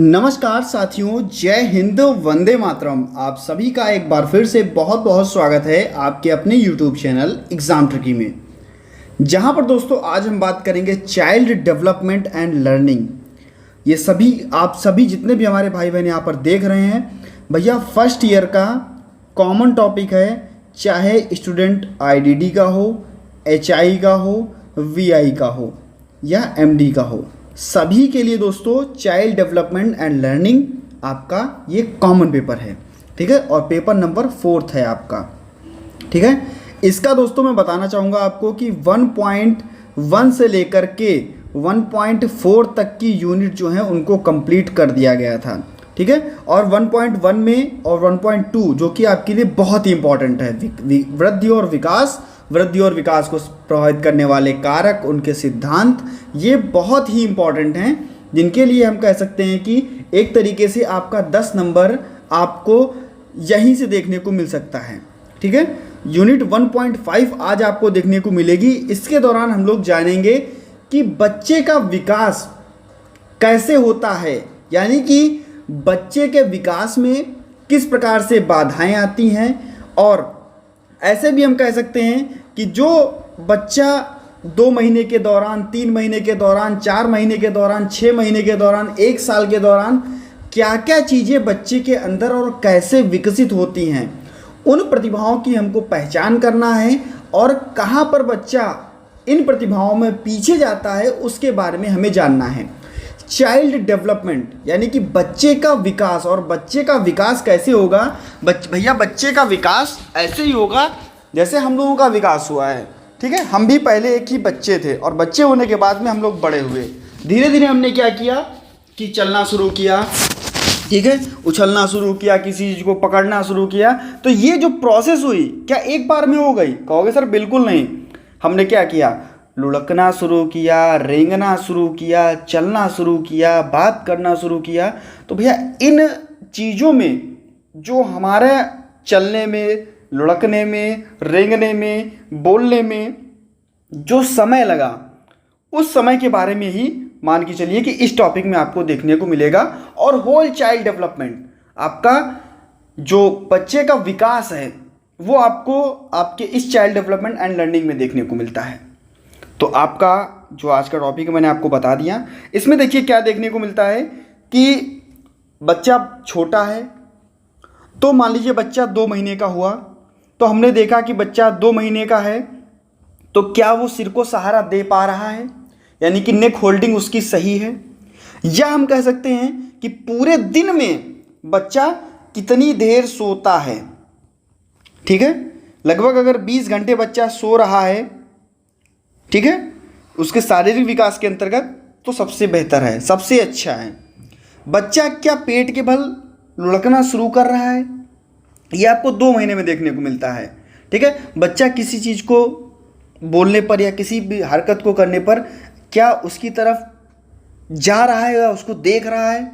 नमस्कार साथियों, जय हिंद, वंदे मातरम। आप सभी का एक बार फिर से बहुत बहुत स्वागत है आपके अपने YouTube चैनल एग्जाम ट्रिकी में, जहां पर दोस्तों आज हम बात करेंगे चाइल्ड डेवलपमेंट एंड लर्निंग। ये सभी आप सभी जितने भी हमारे भाई बहन यहाँ पर देख रहे हैं भैया, फर्स्ट ईयर का कॉमन टॉपिक है, चाहे स्टूडेंट IDD का हो, HI का हो, VI का हो या MD का हो, सभी के लिए दोस्तों चाइल्ड डेवलपमेंट एंड लर्निंग आपका ये कॉमन पेपर है। ठीक है, और पेपर नंबर 4 है आपका। ठीक है, इसका दोस्तों मैं बताना चाहूँगा आपको कि 1.1 से लेकर के 1.4 तक की यूनिट जो है उनको कंप्लीट कर दिया गया था। ठीक है, और 1.1 में और 1.2 जो कि आपके लिए बहुत ही इंपॉर्टेंट है, वृद्धि और विकास को प्रभावित करने वाले कारक, उनके सिद्धांत, ये बहुत ही इंपॉर्टेंट हैं, जिनके लिए हम कह सकते हैं कि एक तरीके से आपका 10 नंबर आपको यहीं से देखने को मिल सकता है। ठीक है, यूनिट 1.5 आज आपको देखने को मिलेगी। इसके दौरान हम लोग जानेंगे कि बच्चे का विकास कैसे होता है, यानी कि बच्चे के विकास में किस प्रकार से बाधाएं आती हैं, और ऐसे भी हम कह सकते हैं कि जो बच्चा 2 महीने के दौरान, 3 महीने के दौरान, 4 महीने के दौरान, 6 महीने के दौरान, 1 साल के दौरान क्या क्या चीज़ें बच्चे के अंदर और कैसे विकसित होती हैं, उन प्रतिभाओं की हमको पहचान करना है, और कहाँ पर बच्चा इन प्रतिभाओं में पीछे जाता है उसके बारे में हमें जानना है। चाइल्ड डेवलपमेंट यानी कि बच्चे का विकास, और बच्चे का विकास कैसे होगा भैया, बच्चे का विकास ऐसे ही होगा जैसे हम लोगों का विकास हुआ है। ठीक है, हम भी पहले एक ही बच्चे थे, और बच्चे होने के बाद में हम लोग बड़े हुए। धीरे धीरे हमने क्या किया कि चलना शुरू किया, ठीक है, उछलना शुरू किया, किसी चीज़ को पकड़ना शुरू किया। तो ये जो प्रोसेस हुई क्या एक बार में हो गई? कहोगे सर बिल्कुल नहीं। हमने क्या किया, लुढ़कना शुरू किया, रेंगना शुरू किया, चलना शुरू किया, बात करना शुरू किया। तो भैया इन चीज़ों में जो हमारे चलने में, लुढ़कने में, रेंगने में, बोलने में जो समय लगा, उस समय के बारे में ही मान के चलिए कि इस टॉपिक में आपको देखने को मिलेगा। और होल चाइल्ड डेवलपमेंट, आपका जो बच्चे का विकास है वो आपको आपके इस चाइल्ड डेवलपमेंट एंड लर्निंग में देखने को मिलता है। तो आपका जो आज का टॉपिक है मैंने आपको बता दिया। इसमें देखिए क्या देखने को मिलता है कि बच्चा छोटा है, तो मान लीजिए बच्चा 2 महीने का हुआ, तो हमने देखा कि बच्चा 2 महीने का है, तो क्या वो सिर को सहारा दे पा रहा है, यानी कि नेक होल्डिंग उसकी सही है, या हम कह सकते हैं कि पूरे दिन में बच्चा कितनी देर सोता है। ठीक है, लगभग अगर 20 घंटे बच्चा सो रहा है, ठीक है, उसके शारीरिक विकास के अंतर्गत, तो सबसे बेहतर है, सबसे अच्छा है। बच्चा क्या पेट के बल लुढ़कना शुरू कर रहा है, ये आपको 2 महीने में देखने को मिलता है। ठीक है, बच्चा किसी चीज़ को बोलने पर या किसी भी हरकत को करने पर क्या उसकी तरफ जा रहा है, या उसको देख रहा है,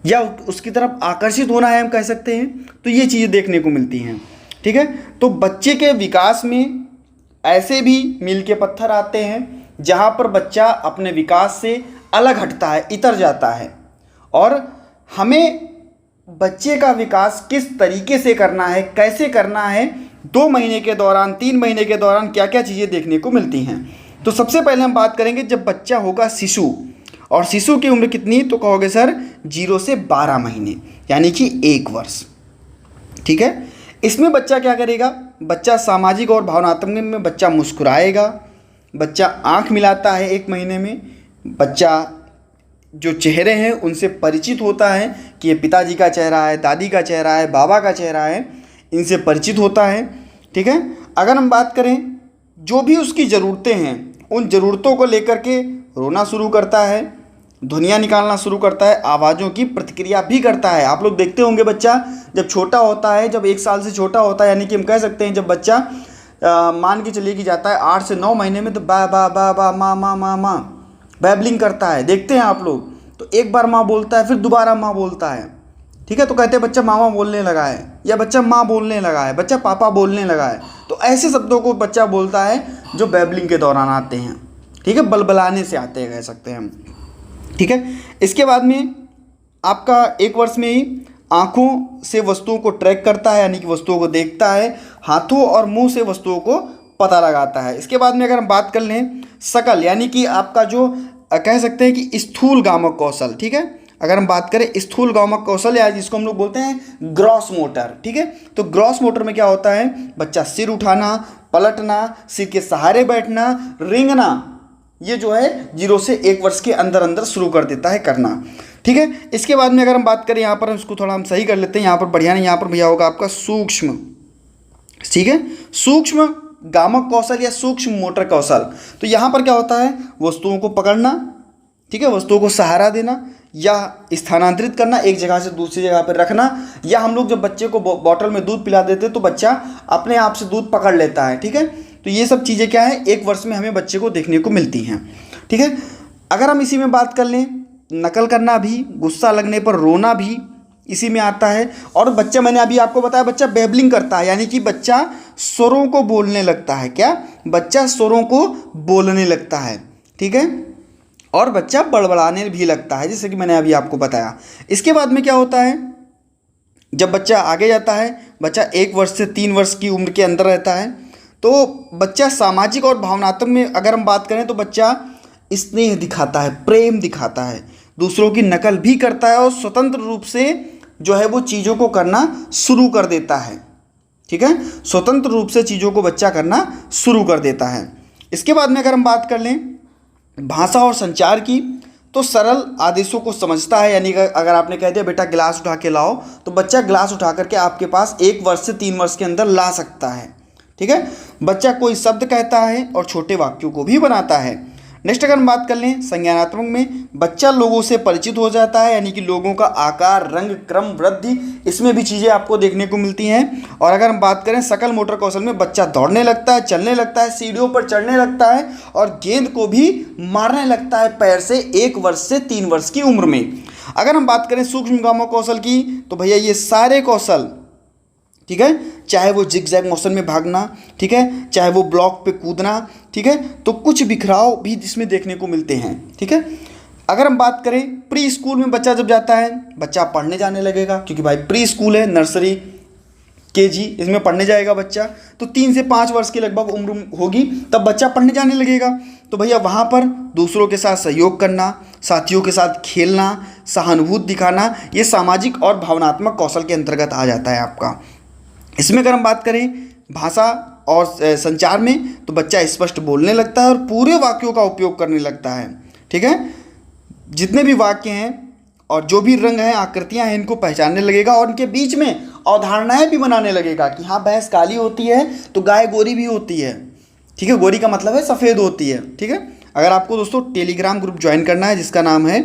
या उसकी तरफ आकर्षित होना है, हम कह सकते हैं। तो ये चीज़ें देखने को मिलती हैं। ठीक है, तो बच्चे के विकास में ऐसे भी मील के पत्थर आते हैं जहाँ पर बच्चा अपने विकास से अलग हटता है, इतर जाता है, और हमें बच्चे का विकास किस तरीके से करना है, कैसे करना है, 2 महीने के दौरान, 3 महीने के दौरान क्या क्या चीज़ें देखने को मिलती हैं। तो सबसे पहले हम बात करेंगे जब बच्चा होगा शिशु, और शिशु की उम्र कितनी, तो कहोगे सर 0 से 12 महीने, यानी कि 1 वर्ष। ठीक है, इसमें बच्चा क्या करेगा, बच्चा सामाजिक और भावनात्मक में बच्चा मुस्कुराएगा, बच्चा आंख मिलाता है 1 महीने में, बच्चा जो चेहरे हैं उनसे परिचित होता है कि ये पिताजी का चेहरा है, दादी का चेहरा है, बाबा का चेहरा है, इनसे परिचित होता है। ठीक है, अगर हम बात करें जो भी उसकी ज़रूरतें हैं, उन ज़रूरतों को लेकर के रोना शुरू करता है, ध्वनियाँ निकालना शुरू करता है, आवाज़ों की प्रतिक्रिया भी करता है। आप लोग देखते होंगे बच्चा जब छोटा होता है, जब 1 साल से छोटा होता है, यानी कि हम कह सकते हैं जब बच्चा मान के चलिए कि जाता है 8 से 9 महीने में, तो बा बा बा बा माँ माँ माँ माँ बैबलिंग करता है, देखते हैं आप लोग। तो एक बार माँ बोलता है, फिर दोबारा माँ बोलता है। ठीक है, तो कहते हैं बच्चा मामा बोलने लगा है, या बच्चा माँ बोलने लगा है, बच्चा पापा बोलने लगा है। तो ऐसे शब्दों को बच्चा बोलता है जो बैबलिंग के दौरान आते हैं। ठीक है, बलबलाने से आते हैं, कह सकते हैं हम। ठीक है, इसके बाद में आपका 1 वर्ष में ही आँखों से वस्तुओं को ट्रैक करता है, यानी कि वस्तुओं को देखता है, हाथों और मुंह से वस्तुओं को पता लगाता है। इसके बाद में अगर हम बात कर लें सकल, यानी कि आपका जो कह सकते हैं कि स्थूल गामक कौशल, ठीक है। अगर हम बात करें स्थूल गामक कौशल या जिसको हम लोग बोलते हैं ग्रॉस मोटर, ठीक है। तो ग्रॉस मोटर में क्या होता है, बच्चा सिर उठाना, पलटना, सिर के सहारे बैठना, रेंगना, ये जो है 0 से 1 वर्ष के अंदर अंदर शुरू कर देता है करना, ठीक है। इसके बाद में अगर हम बात करें यहाँ पर, इसको थोड़ा हम सही कर लेते हैं, यहाँ पर बढ़िया नहीं, यहाँ पर भैया होगा आपका सूक्ष्म, ठीक है, सूक्ष्म गामक कौशल या सूक्ष्म मोटर कौशल। तो यहाँ पर क्या होता है, वस्तुओं को पकड़ना, ठीक है, वस्तुओं को सहारा देना या स्थानांतरित करना, एक जगह से दूसरी जगह पर रखना, या हम लोग जब बच्चे को बॉटल में दूध पिला देते हैं तो बच्चा अपने आप से दूध पकड़ लेता है, ठीक है। तो ये सब चीज़ें क्या है, 1 वर्ष में हमें बच्चे को देखने को मिलती हैं, ठीक है। अगर हम इसी में बात कर लें, नकल करना भी, गुस्सा लगने पर रोना भी इसी में आता है। और बच्चा, मैंने अभी आपको बताया, बच्चा बेबलिंग करता है, यानी कि बच्चा स्वरों को बोलने लगता है। क्या, बच्चा स्वरों को बोलने लगता है, ठीक है। और बच्चा बड़बड़ाने भी लगता है, जैसे कि मैंने अभी आपको बताया। इसके बाद में क्या होता है, जब बच्चा आगे जाता है, बच्चा 1 वर्ष से 3 वर्ष की उम्र के अंदर रहता है, तो बच्चा सामाजिक और भावनात्मक में अगर हम बात करें तो बच्चा स्नेह दिखाता है, प्रेम दिखाता है, दूसरों की नकल भी करता है और स्वतंत्र रूप से जो है वो चीज़ों को करना शुरू कर देता है, ठीक है। स्वतंत्र रूप से चीज़ों को बच्चा करना शुरू कर देता है। इसके बाद में अगर हम बात कर लें भाषा और संचार की, तो सरल आदेशों को समझता है, यानी अगर आपने कह दिया बेटा गिलास उठा के लाओ, तो बच्चा गिलास उठा करके आपके पास 1 वर्ष से 3 वर्ष के अंदर ला सकता है, ठीक है। बच्चा कोई शब्द कहता है और छोटे वाक्यों को भी बनाता है। नेक्स्ट अगर हम बात कर लें संज्ञानात्मक में, बच्चा लोगों से परिचित हो जाता है, यानी कि लोगों का आकार, रंग, क्रम, वृद्धि, इसमें भी चीज़ें आपको देखने को मिलती हैं। और अगर हम बात करें सकल मोटर कौशल में, बच्चा दौड़ने लगता है, चलने लगता है, सीढ़ियों पर चढ़ने लगता है और गेंद को भी मारने लगता है पैर से 1 वर्ष से 3 वर्ष की उम्र में। अगर हम बात करें सूक्ष्म गामक कौशल की, तो भैया ये सारे कौशल, ठीक है, चाहे वो जिगजैग मोशन में भागना, ठीक है, चाहे वो ब्लॉक पे कूदना, ठीक है, तो कुछ बिखराव भी इसमें देखने को मिलते हैं, ठीक है। अगर हम बात करें प्री स्कूल में, बच्चा जब जाता है, बच्चा पढ़ने जाने लगेगा, क्योंकि भाई प्री स्कूल है, नर्सरी, केजी, इसमें पढ़ने जाएगा बच्चा, तो 3 से 5 वर्ष की लगभग उम्र होगी, तब बच्चा पढ़ने जाने लगेगा। तो भैया वहाँ पर दूसरों के साथ सहयोग करना, साथियों के साथ खेलना, सहानुभूति दिखाना, ये सामाजिक और भावनात्मक कौशल के अंतर्गत आ जाता है आपका। इसमें अगर हम बात करें भाषा और संचार में, तो बच्चा स्पष्ट बोलने लगता है और पूरे वाक्यों का उपयोग करने लगता है, ठीक है। जितने भी वाक्य हैं और जो भी रंग हैं, आकृतियां हैं, इनको पहचानने लगेगा और इनके बीच में अवधारणाएं भी बनाने लगेगा कि हाँ भैंस काली होती है तो गाय गोरी भी होती है, ठीक है। गोरी का मतलब है सफ़ेद होती है, ठीक है। अगर आपको दोस्तों टेलीग्राम ग्रुप ज्वाइन करना है जिसका नाम है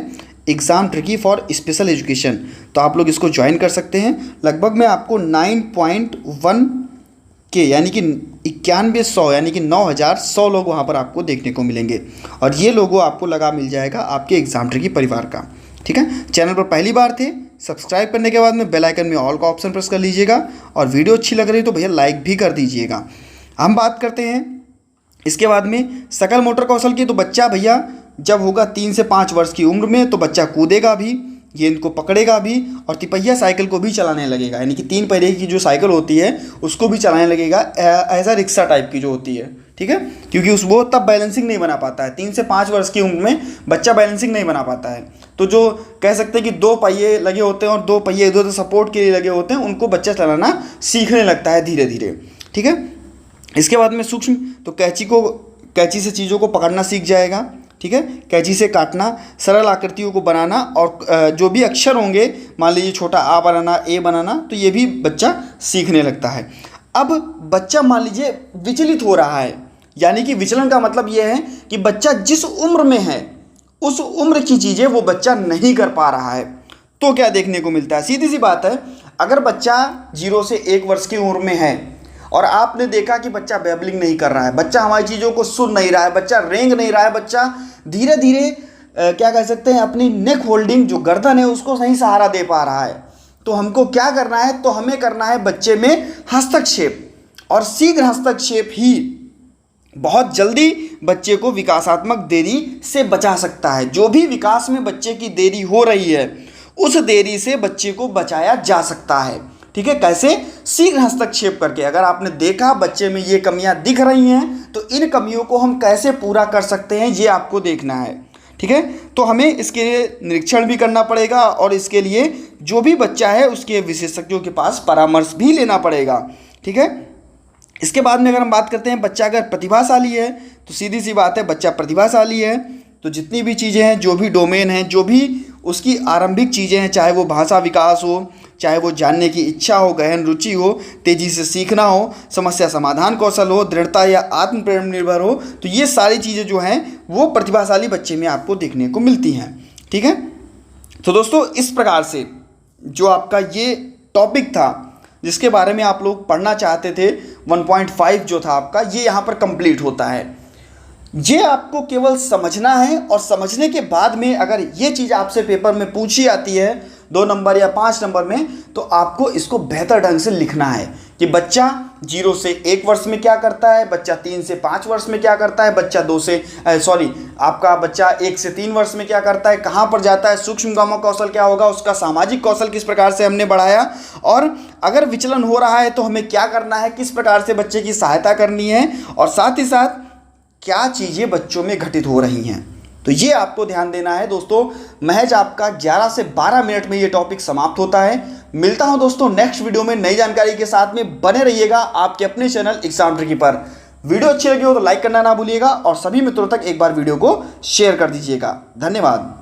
exam tricky for special education, तो आप लोग इसको ज्वाइन कर सकते हैं। लगभग मैं आपको 9.1 के यानी कि 9100 यानी कि 9100 लोग वहाँ पर आपको देखने को मिलेंगे और ये लोगो आपको लगा मिल जाएगा आपके एग्ज़ाम ट्रिकी परिवार का, ठीक है। चैनल पर पहली बार थे, सब्सक्राइब करने के बाद में बेल आइकन में ऑल का ऑप्शन प्रेस कर लीजिएगा और वीडियो अच्छी लग रही तो भैया लाइक भी कर दीजिएगा। हम बात करते हैं इसके बाद में सकल मोटर कौशल की, तो बच्चा भैया जब होगा 3 से 5 वर्ष की उम्र में, तो बच्चा कूदेगा भी, गेंद को पकड़ेगा भी और तिपहिया साइकिल को भी चलाने लगेगा, यानी कि 3 पहिए की जो साइकिल होती है उसको भी चलाने लगेगा, ऐसा रिक्शा टाइप की जो होती है, ठीक है। क्योंकि वो तब बैलेंसिंग नहीं बना पाता है, 3 से 5 वर्ष की उम्र में बच्चा बैलेंसिंग नहीं बना पाता है। तो जो कह सकते हैं कि 2 पहिए लगे होते हैं और 2 पहिए इधर सपोर्ट के लिए लगे होते हैं, उनको बच्चा चलाना सीखने लगता है धीरे धीरे, ठीक है। इसके बाद में सूक्ष्म, तो कैंची से चीज़ों को पकड़ना सीख जाएगा, ठीक है। कैंची से काटना, सरल आकृतियों को बनाना और जो भी अक्षर होंगे, मान लीजिए छोटा आ बनाना, ए बनाना, तो ये भी बच्चा सीखने लगता है। अब बच्चा मान लीजिए विचलित हो रहा है, यानी कि विचलन का मतलब ये है कि बच्चा जिस उम्र में है उस उम्र की चीज़ें वो बच्चा नहीं कर पा रहा है, तो क्या देखने को मिलता है। सीधी सी बात है, अगर बच्चा 0 से 1 वर्ष की उम्र में है और आपने देखा कि बच्चा बेबलिंग नहीं कर रहा है, बच्चा हमारी चीज़ों को सुन नहीं रहा है, बच्चा रेंग नहीं रहा है, बच्चा धीरे धीरे क्या कह सकते हैं अपनी नेक होल्डिंग जो गर्दन है उसको सही सहारा दे पा रहा है, तो हमको क्या करना है, तो हमें करना है बच्चे में हस्तक्षेप और शीघ्र हस्तक्षेप ही बहुत जल्दी बच्चे को विकासात्मक देरी से बचा सकता है। जो भी विकास में बच्चे की देरी हो रही है उस देरी से बच्चे को बचाया जा सकता है। ठीक है, कैसे? शीघ्र हस्तक्षेप करके। अगर आपने देखा बच्चे में ये कमियां दिख रही हैं तो इन कमियों को हम कैसे पूरा कर सकते हैं ये आपको देखना है। ठीक है, तो हमें इसके लिए निरीक्षण भी करना पड़ेगा और इसके लिए जो भी बच्चा है उसके विशेषज्ञों के पास परामर्श भी लेना पड़ेगा। ठीक है, इसके बाद में अगर हम बात करते हैं बच्चा अगर प्रतिभाशाली है तो सीधी सी बात है, बच्चा प्रतिभाशाली है तो जितनी भी चीज़ें हैं, जो भी डोमेन हैं, जो भी उसकी आरंभिक चीज़ें हैं, चाहे वो भाषा विकास हो, चाहे वो जानने की इच्छा हो, गहन रुचि हो, तेज़ी से सीखना हो, समस्या समाधान कौशल हो, दृढ़ता या आत्म प्रेम निर्भर हो, तो ये सारी चीज़ें जो हैं वो प्रतिभाशाली बच्चे में आपको देखने को मिलती हैं। ठीक है, तो दोस्तों इस प्रकार से जो आपका ये टॉपिक था जिसके बारे में आप लोग पढ़ना चाहते थे, 1.5 जो था आपका, ये यहाँ पर कंप्लीट होता है। ये आपको केवल समझना है और समझने के बाद में अगर ये चीज़ आपसे पेपर में पूछी आती है 2 नंबर या 5 नंबर में, तो आपको इसको बेहतर ढंग से लिखना है कि बच्चा 0 से 1 वर्ष में क्या करता है, बच्चा 3 से 5 वर्ष में क्या करता है, बच्चा आपका बच्चा 1 से 3 वर्ष में क्या करता है, कहाँ पर जाता है, सूक्ष्म कौशल क्या होगा, उसका सामाजिक कौशल किस प्रकार से हमने बढ़ाया, और अगर विचलन हो रहा है तो हमें क्या करना है, किस प्रकार से बच्चे की सहायता करनी है, और साथ ही साथ क्या चीज़ें बच्चों में घटित हो रही हैं। तो ये आपको ध्यान देना है दोस्तों। महज आपका 11 से 12 मिनट में ये टॉपिक समाप्त होता है। मिलता हूं दोस्तों नेक्स्ट वीडियो में नई जानकारी के साथ में। बने रहिएगा आपके अपने चैनल एग्जाम ट्रिकी पर। वीडियो अच्छी लगी हो तो लाइक करना ना भूलिएगा और सभी मित्रों तक एक बार वीडियो को शेयर कर दीजिएगा। धन्यवाद।